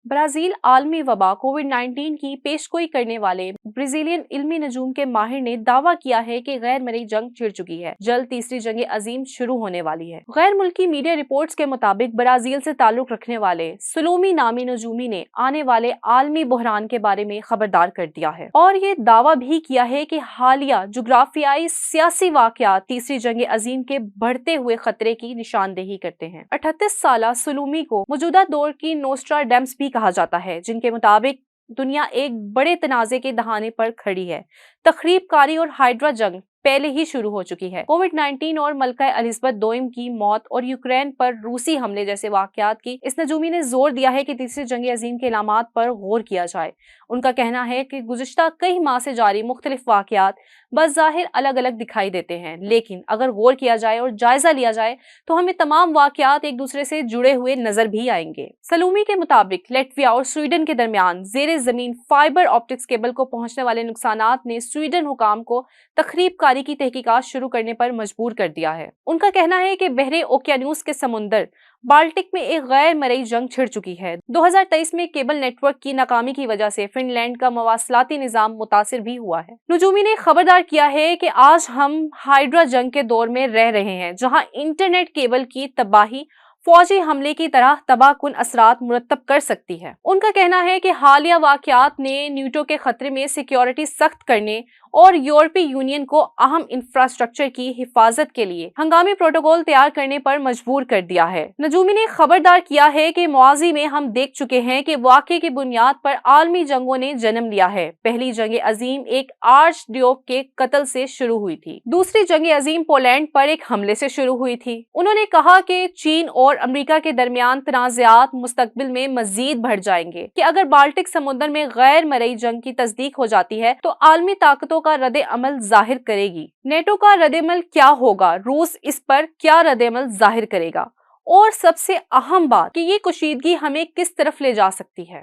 Brazil आलमी वबा कोविड-19 की पेशगोई करने वाले ब्राजीलियन इल्मी नजूम के माहिर ने दावा किया है कि गैर मरई जंग छिड़ चुकी है। जल्द तीसरी जंग अजीम शुरू होने वाली है। गैर मुल्की मीडिया रिपोर्ट्स के मुताबिक ब्राजील से ताल्लुक रखने वाले सुलूमी नामी नजूमी ने आने वाले आलमी बहरान के बारे में खबरदार कर दिया है और ये दावा भी किया है कि हालिया जुग्राफियाई सियासी वाकयात तीसरी जंग अजीम के बढ़ते हुए खतरे की निशानदेही करते हैं। 38 साला सुलूमी को मौजूदा दौर की नोस्ट्राडेम्स भी कहा जाता है, जिनके मुताबिक दुनिया एक बड़े तनाजे के दहाने पर खड़ी है। तखरीबकारी और हाइड्रा जंग पहले ही शुरू हो चुकी है। कोविड-19 और मलका एलिजाबेथ दोइम की मौत और यूक्रेन पर रूसी हमले जैसे वाकयात की इस नजूमी ने जोर दिया है कि तीसरी जंग अजीम के इलामात पर गौर किया जाए। उनका कहना है कि गुज़िश्ता कई माह से जारी मुख्तलिफ वाकयात बज़ाहिर अलग अलग दिखाई देते हैं, लेकिन अगर गौर किया जाए और जायजा लिया जाए तो हमें तमाम वाकयात एक दूसरे से जुड़े हुए नजर भी आएंगे। सलूमी के मुताबिक लैटविया और स्वीडन के दरमियान जेरे जमीन फाइबर ऑप्टिक्स केबल को पहुंचने वाले नुकसानात ने स्वीडन हुकाम को तखरीबकारी की तहकीकात शुरू करने पर मजबूर कर दिया है। उनका कहना है कि बहरे ओकियानूस के समुंदर बाल्टिक में एक गैर मरई जंग छिड़ चुकी है। 2023 में केबल नेटवर्क की नाकामी की वजह से फिनलैंड का मवासलाती निजाम मुतासिर भी हुआ है। नजूमी ने खबरदार किया है कि आज हम हाइड्रा जंग के दौर में रह रहे हैं, जहां इंटरनेट केबल की तबाही फौजी हमले की तरह तबाहकुन असरात मुरतब कर सकती है। उनका कहना है कि हालिया वाकयात ने न्यूटो के खतरे में सिक्योरिटी सख्त करने और यूरोपीय यूनियन को अहम इंफ्रास्ट्रक्चर की हिफाजत के लिए हंगामी प्रोटोकॉल तैयार करने पर मजबूर कर दिया है। नजूमी ने खबरदार किया है कि माजी में हम देख चुके हैं कि वाक़े की बुनियाद पर आलमी जंगों ने जन्म लिया है। पहली जंग अजीम एक आर्च ड्यूक के कत्ल से शुरू हुई थी। दूसरी जंग अजीम पोलैंड पर एक हमले से शुरू हुई थी। उन्होंने कहा कि चीन और अमेरिका के दरमियान तनाज़ात मुस्तकबिल में मजीद बढ़ जाएंगे कि अगर बाल्टिक समुद्र में गैर मरई जंग की तस्दीक हो जाती है तो आलमी ताकतों का रद्द अमल जाहिर करेगी। नेटो का रद्द अमल क्या होगा, रूस इस पर क्या रद्द अमल जाहिर करेगा, और सबसे अहम बात कि ये कशीदगी हमें किस तरफ ले जा सकती है।